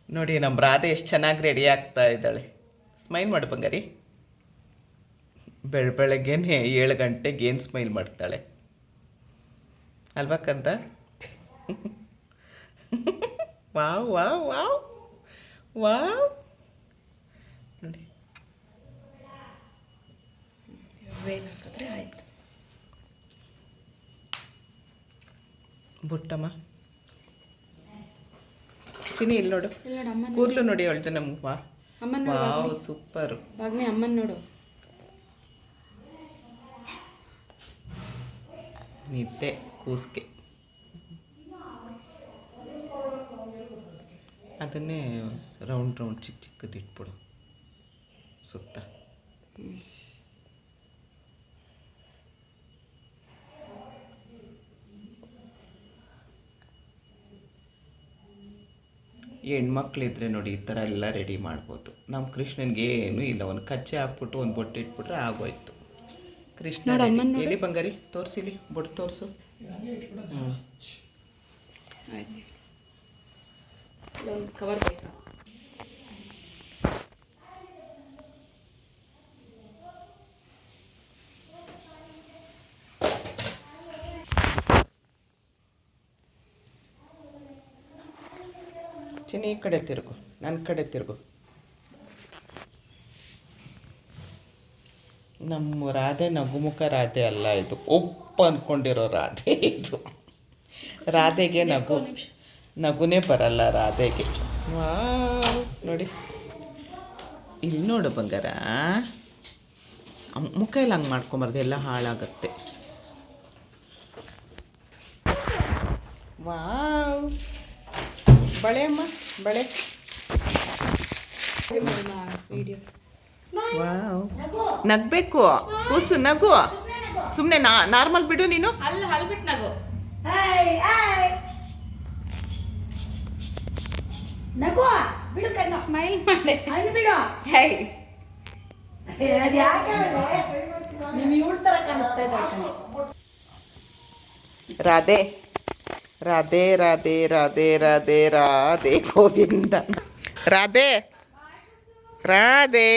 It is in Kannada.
ನೋಡಿ ನಮ್ಮ ರಾಧೆ ಎಷ್ಟು ಚೆನ್ನಾಗಿ ರೆಡಿ ಆಗ್ತಾ ಇದ್ದಾಳೆ. ಸ್ಮೈಲ್ ಮಾಡು ಬಂಗಾರಿ. ಬೆಳಗ್ಗೆನೆ 7 ಗಂಟೆಗೆ ಏನು ಸ್ಮೈಲ್ ಮಾಡ್ತಾಳೆ ಅಲ್ವಾ ಕಂದ? Wow wow wow wow. ನೋಡಿ ಆಯ್ತು. ಬುಟ್ಟಮ್ಮ ಚಿನಿ ಇಲ್ಲಿ ನೋಡು, ಕೂದಲು ನೋಡಿ ಹೇಳ್ತೆ ನಮ್ಗೆ. Wow super. ಅಮ್ಮನ ನೋಡು. ನಿದ್ದೆ ಕೂಸ್ಗೆ ಅದನ್ನೇ ರೌಂಡ್ ರೌಂಡ್ ಚಿಕ್ಕ ಚಿಕ್ಕದು ಇಟ್ಬಿಡು ಸುತ್ತ. ಹೆಣ್ಮಕ್ಳಿದ್ರೆ ನೋಡಿ ಈ ಥರ ಎಲ್ಲ ರೆಡಿ ಮಾಡ್ಬೋದು. ನಮ್ಮ ಕೃಷ್ಣನ್ಗೆ ಏನೂ ಇಲ್ಲ, ಒಂದು ಕಚ್ಚೆ ಹಾಕ್ಬಿಟ್ಟು ಒಂದು ಬೊಟ್ಟು ಇಟ್ಬಿಟ್ರೆ ಆಗೋಯ್ತು. ಕೃಷ್ಣ ಎಲ್ಲಿ ಬಂಗಾರಿ ತೋರಿಸಿಲಿ, ಬೊಟ್ಟು ತೋರಿಸು. ಕವರ್ ಬೇಕಾ? ಚಿನಿ ಈ ಕಡೆ ತಿರುಗು, ನನ್ನ ಕಡೆ ತಿರುಗು. ನಮ್ಮ ರಾಧೆ ನಗುಮುಖ ರಾಧೆ ಅಲ್ಲ, ಇದು ಒಪ್ಪು ಅಂದ್ಕೊಂಡಿರೋ ರಾಧೆ ಇದು. ರಾಧೆಗೆ ನಗುನೇ ಬರಲ್ಲ ರಾಧೆಗೆ. ವಾವ್ ನೋಡಿ ಇಲ್ಲಿ ನೋಡು ಬಂಗಾರ, ಮುಖ ಎಲ್ಲ ಹಂಗೆ ಮಾಡ್ಕೊಂಬಾರ್ದು, ಎಲ್ಲ ಹಾಳಾಗತ್ತೆ. ವಾವ್ ಬಳೆ ಅಮ್ಮ ಬಳೆ. ವಾವ್ ನಗಬೇಕು ಕೂಸು, ನಗು. ಸುಮ್ಮನೆ ನಾರ್ಮಲ್ ಬಿಡು ನೀನು. ನಗು ಬಿಡು, ಕಣ್ಣು ಸ್ಮೈಲ್ ಮಾಡಿ. ಹಣ್ಣು ಬಿಡು. ಅದು ಯಾಕೆ ನಿಮ್ಗೆ ಇವಳ ಥರ ಕಾಣಿಸ್ತಾ ಇದ್ದಾಳೆ. ರಾಧೆ ರಾಧೆ ರಾಧೆ ರಾಧೆ ರಾಧೆ ರಾಧೆ ಗೋವಿಂದ. ರಾಧೆ ರಾಧೆ